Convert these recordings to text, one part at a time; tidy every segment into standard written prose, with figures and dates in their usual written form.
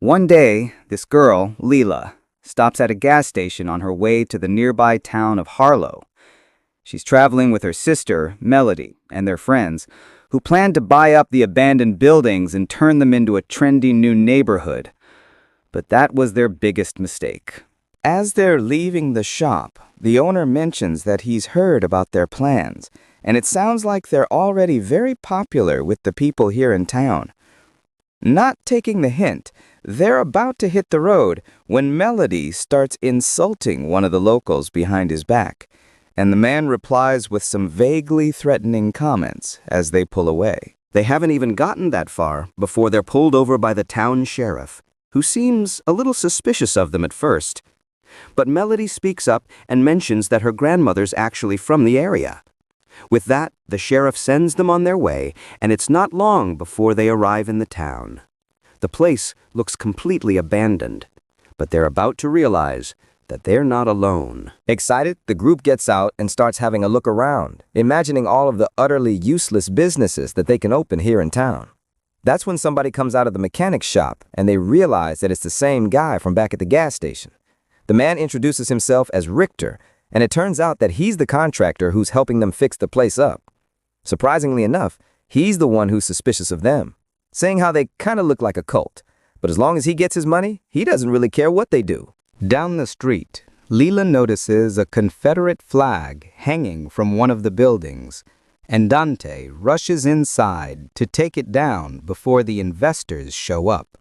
One day, this girl, Leela, stops at a gas station on her way to the nearby town of Harlow. She's traveling with her sister, Melody, and their friends, who plan to buy up the abandoned buildings and turn them into a trendy new neighborhood. But that was their biggest mistake. As they're leaving the shop, the owner mentions that he's heard about their plans, and it sounds like they're already very popular with the people here in town. Not taking the hint, they're about to hit the road when Melody starts insulting one of the locals behind his back, and the man replies with some vaguely threatening comments as they pull away. They haven't even gotten that far before they're pulled over by the town sheriff, who seems a little suspicious of them at first. But Melody speaks up and mentions that her grandmother's actually from the area. With that, the sheriff sends them on their way, and it's not long before they arrive in the town. The place looks completely abandoned, but they're about to realize that they're not alone. Excited, the group gets out and starts having a look around, imagining all of the utterly useless businesses that they can open here in town. That's when somebody comes out of the mechanic's shop, and they realize that it's the same guy from back at the gas station. The man introduces himself as Richter, and it turns out that he's the contractor who's helping them fix the place up. Surprisingly enough, he's the one who's suspicious of them, saying how they kind of look like a cult. But as long as he gets his money, he doesn't really care what they do. Down the street, Leela notices a Confederate flag hanging from one of the buildings, and Dante rushes inside to take it down before the investors show up.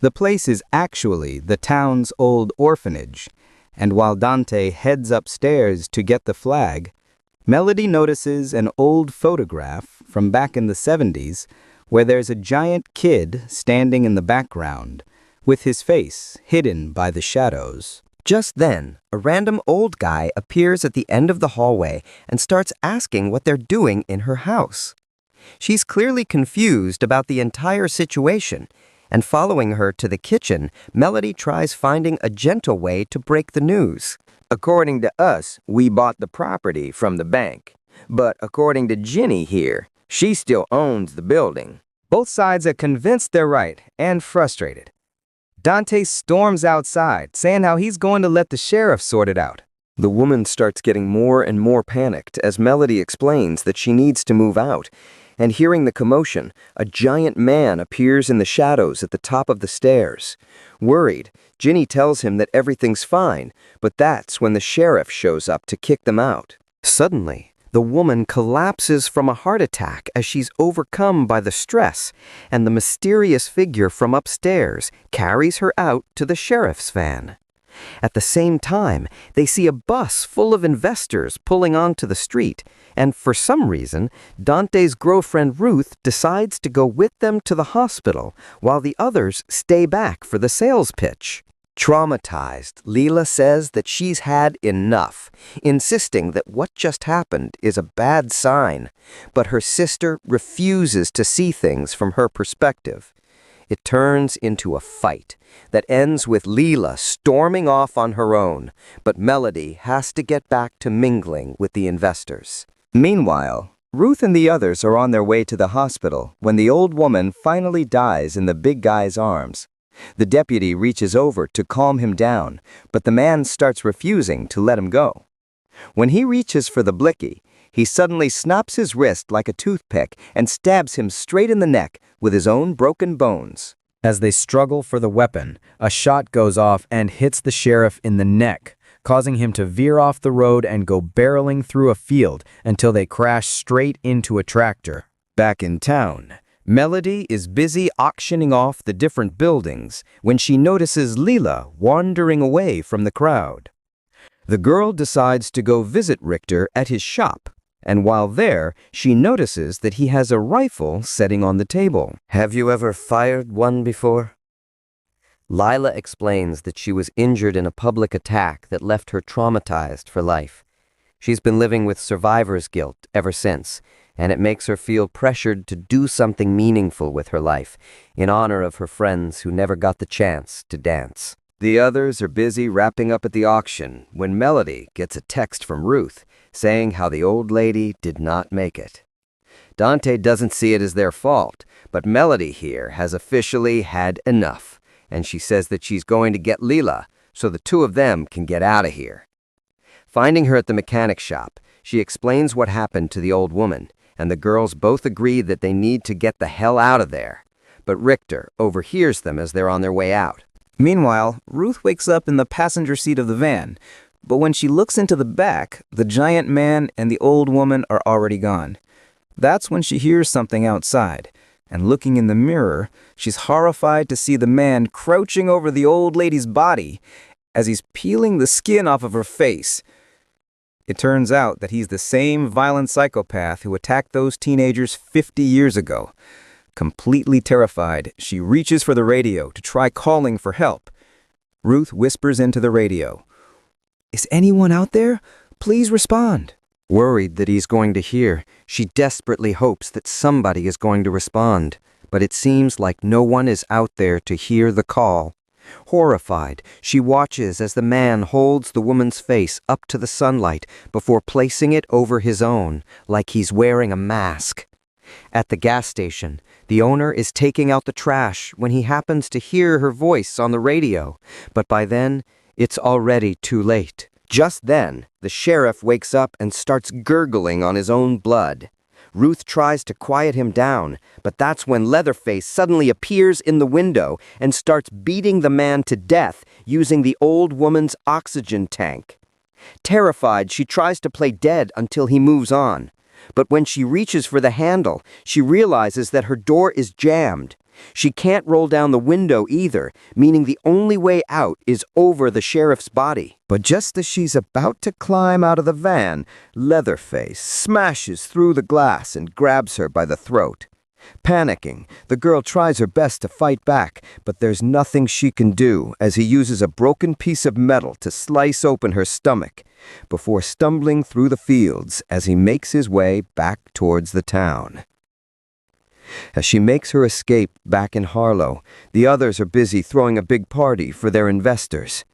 The place is actually the town's old orphanage, and while Dante heads upstairs to get the flag, Melody notices an old photograph from back in the 70s where there's a giant kid standing in the background, with his face hidden by the shadows. Just then, a random old guy appears at the end of the hallway and starts asking what they're doing in her house. She's clearly confused about the entire situation, and following her to the kitchen, Melody tries finding a gentle way to break the news. According to us, we bought the property from the bank. But according to Ginny here, she still owns the building. Both sides are convinced they're right and frustrated. Dante storms outside, saying how he's going to let the sheriff sort it out. The woman starts getting more and more panicked as Melody explains that she needs to move out. And hearing the commotion, a giant man appears in the shadows at the top of the stairs. Worried, Ginny tells him that everything's fine, but that's when the sheriff shows up to kick them out. Suddenly, the woman collapses from a heart attack as she's overcome by the stress, and the mysterious figure from upstairs carries her out to the sheriff's van. At the same time, they see a bus full of investors pulling onto the street, and for some reason, Dante's girlfriend Ruth decides to go with them to the hospital while the others stay back for the sales pitch. Traumatized, Leela says that she's had enough, insisting that what just happened is a bad sign, but her sister refuses to see things from her perspective. It turns into a fight that ends with Leela storming off on her own, but Melody has to get back to mingling with the investors. Meanwhile, Ruth and the others are on their way to the hospital when the old woman finally dies in the big guy's arms. The deputy reaches over to calm him down, but the man starts refusing to let him go. When he reaches for the blicky, he suddenly snaps his wrist like a toothpick and stabs him straight in the neck with his own broken bones. As they struggle for the weapon, a shot goes off and hits the sheriff in the neck, causing him to veer off the road and go barreling through a field until they crash straight into a tractor. Back in town, Melody is busy auctioning off the different buildings when she notices Leela wandering away from the crowd. The girl decides to go visit Richter at his shop, and while there, she notices that he has a rifle sitting on the table. Have you ever fired one before? Lila explains that she was injured in a public attack that left her traumatized for life. She's been living with survivor's guilt ever since, and it makes her feel pressured to do something meaningful with her life in honor of her friends who never got the chance to dance. The others are busy wrapping up at the auction when Melody gets a text from Ruth saying how the old lady did not make it. Dante doesn't see it as their fault, but Melody here has officially had enough, and she says that she's going to get Leila so the two of them can get out of here. Finding her at the mechanic shop, she explains what happened to the old woman, and the girls both agree that they need to get the hell out of there. But Richter overhears them as they're on their way out. Meanwhile, Ruth wakes up in the passenger seat of the van, but when she looks into the back, the giant man and the old woman are already gone. That's when she hears something outside, and looking in the mirror, she's horrified to see the man crouching over the old lady's body as he's peeling the skin off of her face. It turns out that he's the same violent psychopath who attacked those teenagers 50 years ago. Completely terrified, she reaches for the radio to try calling for help. Ruth whispers into the radio, "Is anyone out there? Please respond." Worried that he's going to hear, she desperately hopes that somebody is going to respond, but it seems like no one is out there to hear the call. Horrified, she watches as the man holds the woman's face up to the sunlight before placing it over his own, like he's wearing a mask. At the gas station, the owner is taking out the trash when he happens to hear her voice on the radio, but by then, it's already too late. Just then, the sheriff wakes up and starts gurgling on his own blood. Ruth tries to quiet him down, but that's when Leatherface suddenly appears in the window and starts beating the man to death using the old woman's oxygen tank. Terrified, she tries to play dead until he moves on. But when she reaches for the handle, she realizes that her door is jammed. She can't roll down the window either, meaning the only way out is over the sheriff's body. But just as she's about to climb out of the van, Leatherface smashes through the glass and grabs her by the throat. Panicking, the girl tries her best to fight back, but there's nothing she can do as he uses a broken piece of metal to slice open her stomach, before stumbling through the fields as he makes his way back towards the town. As she makes her escape back in Harlow, the others are busy throwing a big party for their investors.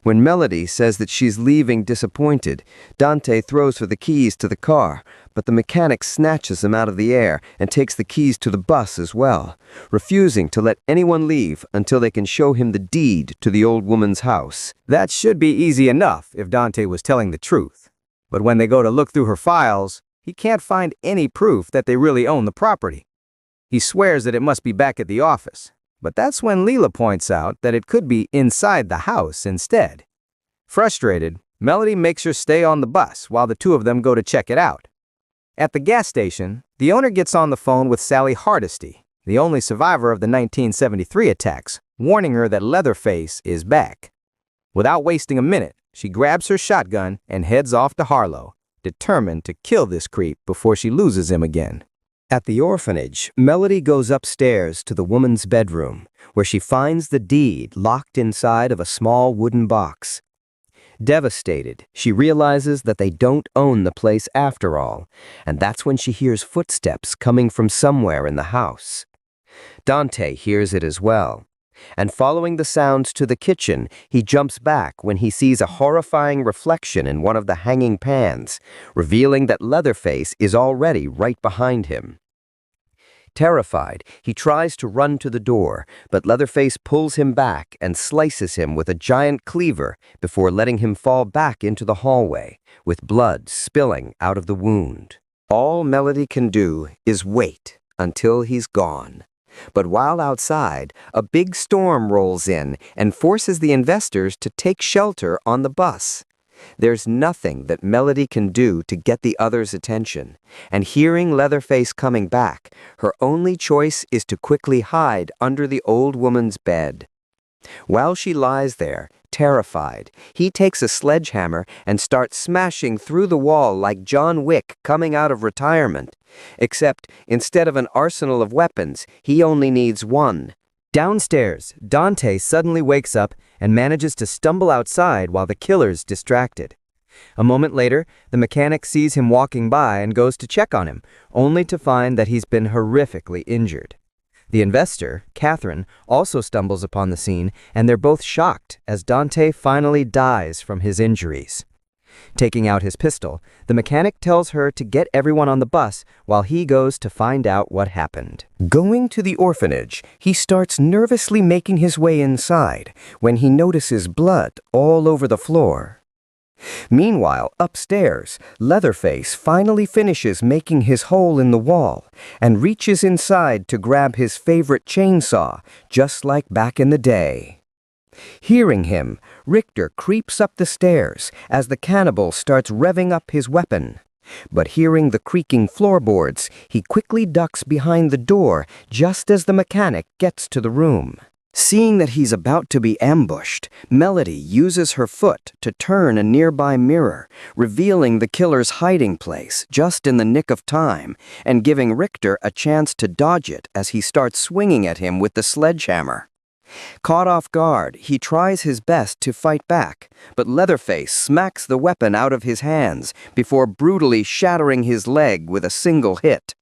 When Melody says that she's leaving disappointed, Dante throws for the keys to the car, but the mechanic snatches them out of the air and takes the keys to the bus as well, refusing to let anyone leave until they can show him the deed to the old woman's house. That should be easy enough if Dante was telling the truth. But when they go to look through her files, he can't find any proof that they really own the property. He swears that it must be back at the office, but that's when Leila points out that it could be inside the house instead. Frustrated, Melody makes her stay on the bus while the two of them go to check it out. At the gas station, the owner gets on the phone with Sally Hardesty, the only survivor of the 1973 attacks, warning her that Leatherface is back. Without wasting a minute, she grabs her shotgun and heads off to Harlow, determined to kill this creep before she loses him again. At the orphanage, Melody goes upstairs to the woman's bedroom, where she finds the deed locked inside of a small wooden box. Devastated, she realizes that they don't own the place after all, and that's when she hears footsteps coming from somewhere in the house. Dante hears it as well, and following the sounds to the kitchen, he jumps back when he sees a horrifying reflection in one of the hanging pans, revealing that Leatherface is already right behind him. Terrified, he tries to run to the door, but Leatherface pulls him back and slices him with a giant cleaver before letting him fall back into the hallway, with blood spilling out of the wound. All Melody can do is wait until he's gone. But while outside, a big storm rolls in and forces the investors to take shelter on the bus. There's nothing that Melody can do to get the others' attention, and hearing Leatherface coming back, her only choice is to quickly hide under the old woman's bed. While she lies there, terrified, he takes a sledgehammer and starts smashing through the wall like John Wick coming out of retirement. Except, instead of an arsenal of weapons, he only needs one. Downstairs, Dante suddenly wakes up and manages to stumble outside while the killer's distracted. A moment later, the mechanic sees him walking by and goes to check on him, only to find that he's been horrifically injured. The investor, Catherine, also stumbles upon the scene, and they're both shocked as Dante finally dies from his injuries. Taking out his pistol, the mechanic tells her to get everyone on the bus while he goes to find out what happened. Going to the orphanage, he starts nervously making his way inside when he notices blood all over the floor. Meanwhile, upstairs, Leatherface finally finishes making his hole in the wall and reaches inside to grab his favorite chainsaw, just like back in the day. Hearing him, Richter creeps up the stairs as the cannibal starts revving up his weapon. But hearing the creaking floorboards, he quickly ducks behind the door just as the mechanic gets to the room. Seeing that he's about to be ambushed, Melody uses her foot to turn a nearby mirror, revealing the killer's hiding place just in the nick of time and giving Richter a chance to dodge it as he starts swinging at him with the sledgehammer. Caught off guard, he tries his best to fight back, but Leatherface smacks the weapon out of his hands before brutally shattering his leg with a single hit.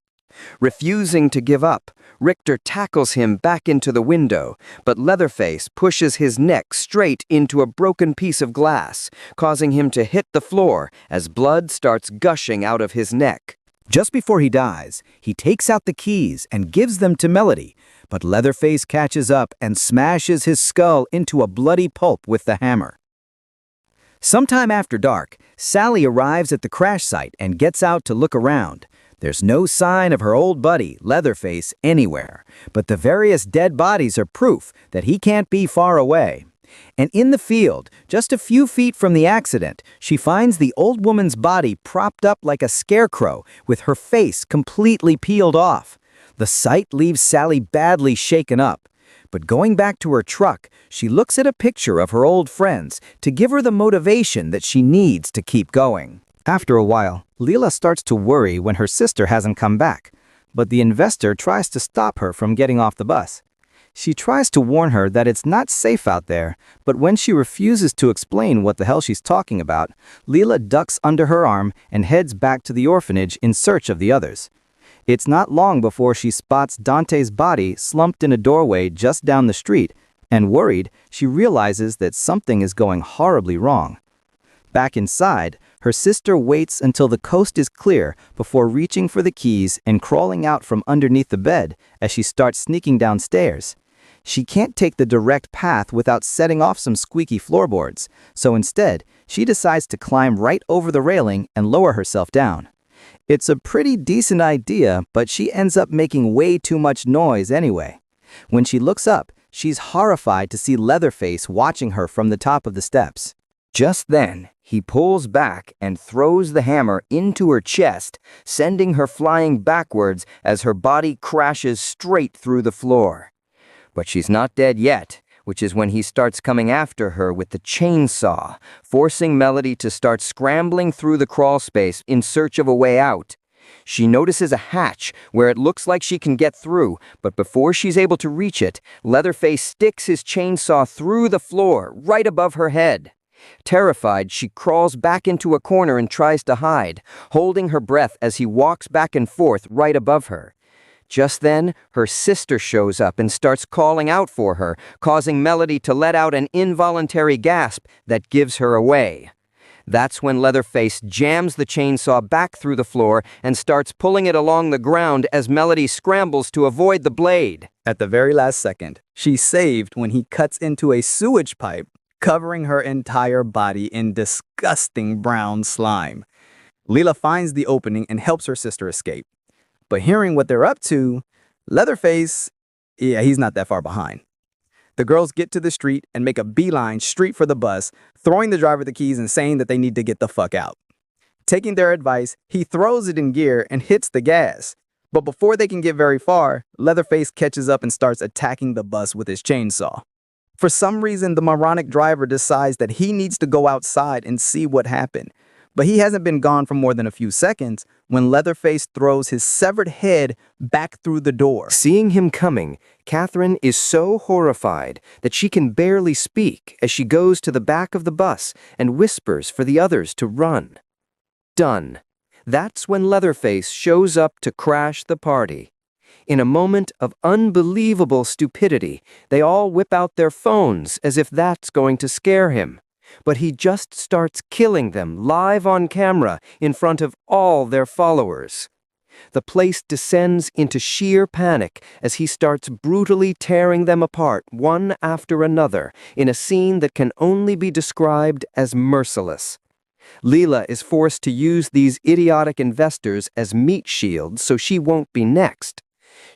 Refusing to give up, Richter tackles him back into the window, but Leatherface pushes his neck straight into a broken piece of glass, causing him to hit the floor as blood starts gushing out of his neck. Just before he dies, he takes out the keys and gives them to Melody, but Leatherface catches up and smashes his skull into a bloody pulp with the hammer. Sometime after dark, Sally arrives at the crash site and gets out to look around. There's no sign of her old buddy, Leatherface, anywhere, but the various dead bodies are proof that he can't be far away. And in the field, just a few feet from the accident, she finds the old woman's body propped up like a scarecrow with her face completely peeled off. The sight leaves Sally badly shaken up. But going back to her truck, she looks at a picture of her old friends to give her the motivation that she needs to keep going. After a while, Leela starts to worry when her sister hasn't come back, but the investor tries to stop her from getting off the bus. She tries to warn her that it's not safe out there, but when she refuses to explain what the hell she's talking about, Leela ducks under her arm and heads back to the orphanage in search of the others. It's not long before she spots Dante's body slumped in a doorway just down the street, and worried, she realizes that something is going horribly wrong. Back inside, her sister waits until the coast is clear before reaching for the keys and crawling out from underneath the bed as she starts sneaking downstairs. She can't take the direct path without setting off some squeaky floorboards, so instead, she decides to climb right over the railing and lower herself down. It's a pretty decent idea, but she ends up making way too much noise anyway. When she looks up, she's horrified to see Leatherface watching her from the top of the steps. Just then, he pulls back and throws the hammer into her chest, sending her flying backwards as her body crashes straight through the floor. But she's not dead yet, which is when he starts coming after her with the chainsaw, forcing Melody to start scrambling through the crawl space in search of a way out. She notices a hatch where it looks like she can get through, but before she's able to reach it, Leatherface sticks his chainsaw through the floor, right above her head. Terrified, she crawls back into a corner and tries to hide, holding her breath as he walks back and forth right above her. Just then, her sister shows up and starts calling out for her, causing Melody to let out an involuntary gasp that gives her away. That's when Leatherface jams the chainsaw back through the floor and starts pulling it along the ground as Melody scrambles to avoid the blade. At the very last second, she's saved when he cuts into a sewage pipe, covering her entire body in disgusting brown slime. Leela finds the opening and helps her sister escape. But hearing what they're up to, Leatherface, he's not that far behind. The girls get to the street and make a beeline straight for the bus, throwing the driver the keys and saying that they need to get the fuck out. Taking their advice, he throws it in gear and hits the gas. But before they can get very far, Leatherface catches up and starts attacking the bus with his chainsaw. For some reason, the moronic driver decides that he needs to go outside and see what happened. But he hasn't been gone for more than a few seconds when Leatherface throws his severed head back through the door. Seeing him coming, Catherine is so horrified that she can barely speak as she goes to the back of the bus and whispers for the others to run. Done. That's when Leatherface shows up to crash the party. In a moment of unbelievable stupidity, they all whip out their phones as if that's going to scare him. but he just starts killing them live on camera in front of all their followers. The place descends into sheer panic as he starts brutally tearing them apart one after another in a scene that can only be described as merciless. Leela is forced to use these idiotic investors as meat shields so she won't be next.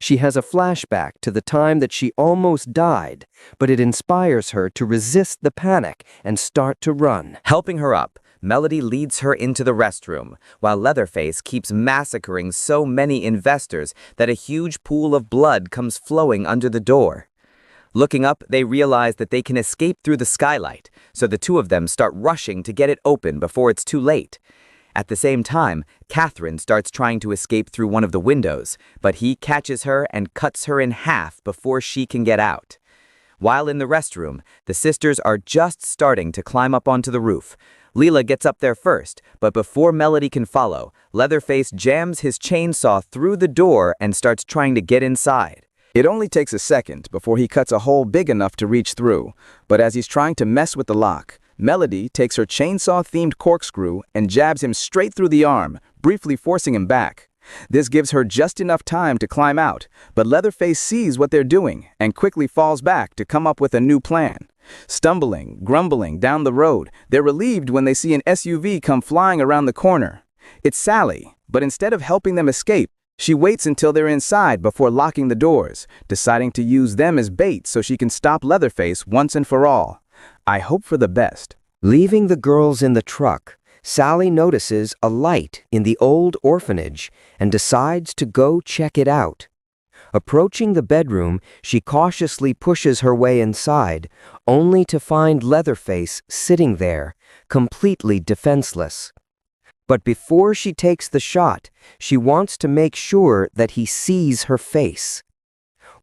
She has a flashback to the time that she almost died, but it inspires her to resist the panic and start to run. Helping her up, Melody leads her into the restroom, while Leatherface keeps massacring so many investors that a huge pool of blood comes flowing under the door. Looking up, they realize that they can escape through the skylight, so the two of them start rushing to get it open before it's too late. At the same time, Catherine starts trying to escape through one of the windows, but he catches her and cuts her in half before she can get out. While in the restroom, the sisters are just starting to climb up onto the roof. Leela gets up there first, but before Melody can follow, Leatherface jams his chainsaw through the door and starts trying to get inside. It only takes a second before he cuts a hole big enough to reach through, but as he's trying to mess with the lock, Melody takes her chainsaw-themed corkscrew and jabs him straight through the arm, briefly forcing him back. This gives her just enough time to climb out, but Leatherface sees what they're doing and quickly falls back to come up with a new plan. Stumbling, grumbling down the road, they're relieved when they see an SUV come flying around the corner. It's Sally, but instead of helping them escape, she waits until they're inside before locking the doors, deciding to use them as bait so she can stop Leatherface once and for all. I hope for the best. Leaving the girls in the truck, Sally notices a light in the old orphanage and decides to go check it out. Approaching the bedroom, she cautiously pushes her way inside, only to find Leatherface sitting there, completely defenseless. But before she takes the shot, she wants to make sure that he sees her face.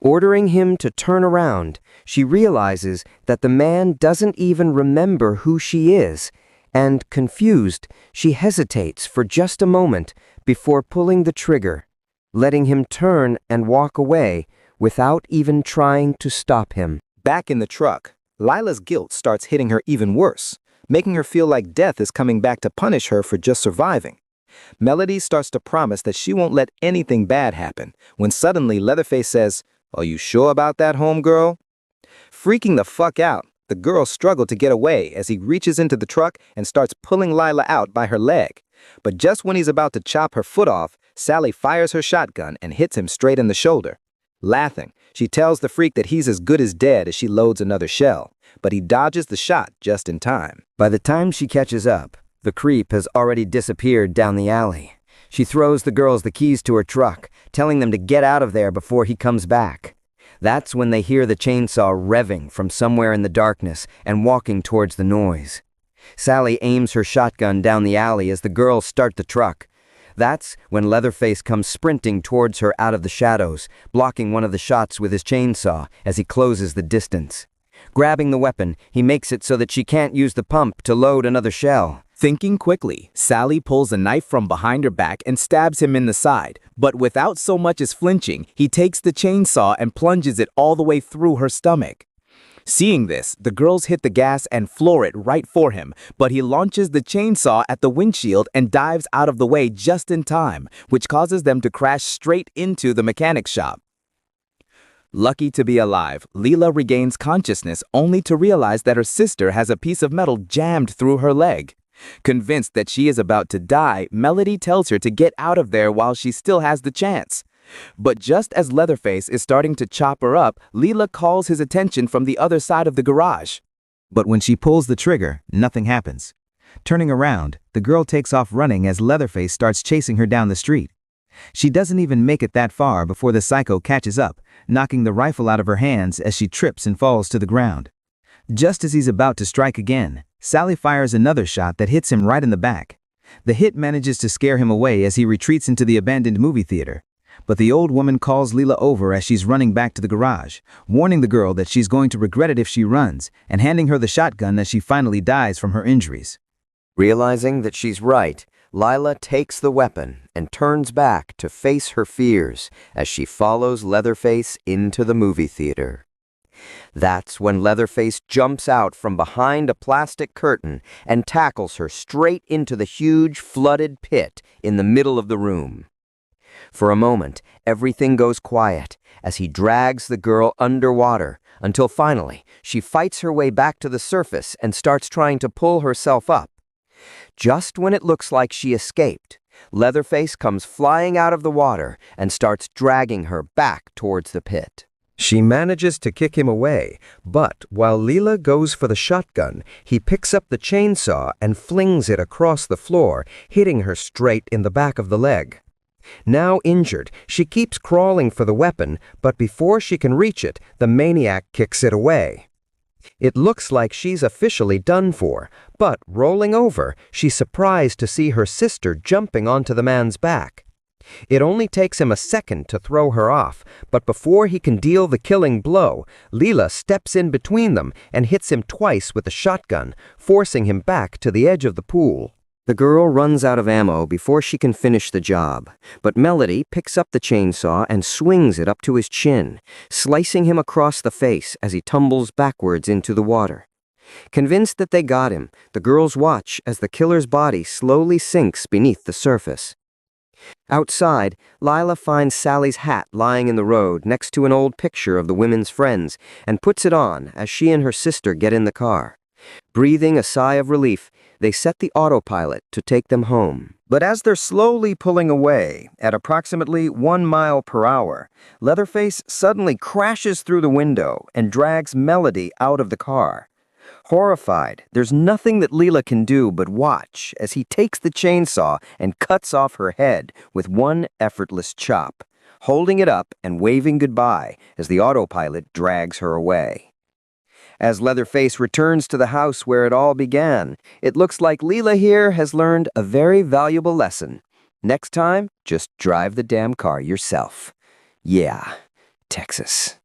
Ordering him to turn around, she realizes that the man doesn't even remember who she is, and, confused, she hesitates for just a moment before pulling the trigger, letting him turn and walk away without even trying to stop him. Back in the truck, Lila's guilt starts hitting her even worse, making her feel like death is coming back to punish her for just surviving. Melody starts to promise that she won't let anything bad happen, when suddenly Leatherface says, "Are you sure about that, homegirl?" Freaking the fuck out, the girl struggles to get away as he reaches into the truck and starts pulling Lila out by her leg. But just when he's about to chop her foot off, Sally fires her shotgun and hits him straight in the shoulder. Laughing, she tells the freak that he's as good as dead as she loads another shell, but he dodges the shot just in time. By the time she catches up, the creep has already disappeared down the alley. She throws the girls the keys to her truck, telling them to get out of there before he comes back. That's when they hear the chainsaw revving from somewhere in the darkness and walking towards the noise. Sally aims her shotgun down the alley as the girls start the truck. That's when Leatherface comes sprinting towards her out of the shadows, blocking one of the shots with his chainsaw as he closes the distance. Grabbing the weapon, he makes it so that she can't use the pump to load another shell. Thinking quickly, Sally pulls a knife from behind her back and stabs him in the side, but without so much as flinching, he takes the chainsaw and plunges it all the way through her stomach. Seeing this, the girls hit the gas and floor it right for him, but he launches the chainsaw at the windshield and dives out of the way just in time, which causes them to crash straight into the mechanic shop. Lucky to be alive, Leela regains consciousness only to realize that her sister has a piece of metal jammed through her leg. Convinced that she is about to die, Melody tells her to get out of there while she still has the chance. But just as Leatherface is starting to chop her up, Leela calls his attention from the other side of the garage. But when she pulls the trigger, nothing happens. Turning around, the girl takes off running as Leatherface starts chasing her down the street. She doesn't even make it that far before the psycho catches up, knocking the rifle out of her hands as she trips and falls to the ground. Just as he's about to strike again, Sally fires another shot that hits him right in the back. The hit manages to scare him away as he retreats into the abandoned movie theater. But the old woman calls Leela over as she's running back to the garage, warning the girl that she's going to regret it if she runs, and handing her the shotgun as she finally dies from her injuries. Realizing that she's right, Lila takes the weapon and turns back to face her fears as she follows Leatherface into the movie theater. That's when Leatherface jumps out from behind a plastic curtain and tackles her straight into the huge flooded pit in the middle of the room. For a moment, everything goes quiet as he drags the girl underwater until finally she fights her way back to the surface and starts trying to pull herself up. Just when it looks like she escaped, Leatherface comes flying out of the water and starts dragging her back towards the pit. She manages to kick him away, but while Leela goes for the shotgun, he picks up the chainsaw and flings it across the floor, hitting her straight in the back of the leg. Now injured, she keeps crawling for the weapon, but before she can reach it, the maniac kicks it away. It looks like she's officially done for, but rolling over, she's surprised to see her sister jumping onto the man's back. It only takes him a second to throw her off, but before he can deal the killing blow, Leela steps in between them and hits him twice with a shotgun, forcing him back to the edge of the pool. The girl runs out of ammo before she can finish the job, but Melody picks up the chainsaw and swings it up to his chin, slicing him across the face as he tumbles backwards into the water. Convinced that they got him, the girls watch as the killer's body slowly sinks beneath the surface. Outside, Lila finds Sally's hat lying in the road next to an old picture of the women's friends and puts it on as she and her sister get in the car. Breathing a sigh of relief, they set the autopilot to take them home. But as they're slowly pulling away, at approximately 1 mile per hour, Leatherface suddenly crashes through the window and drags Melody out of the car. Horrified, there's nothing that Leela can do but watch as he takes the chainsaw and cuts off her head with one effortless chop, holding it up and waving goodbye as the autopilot drags her away. As Leatherface returns to the house where it all began, it looks like Leela here has learned a very valuable lesson. Next time, just drive the damn car yourself. Yeah, Texas.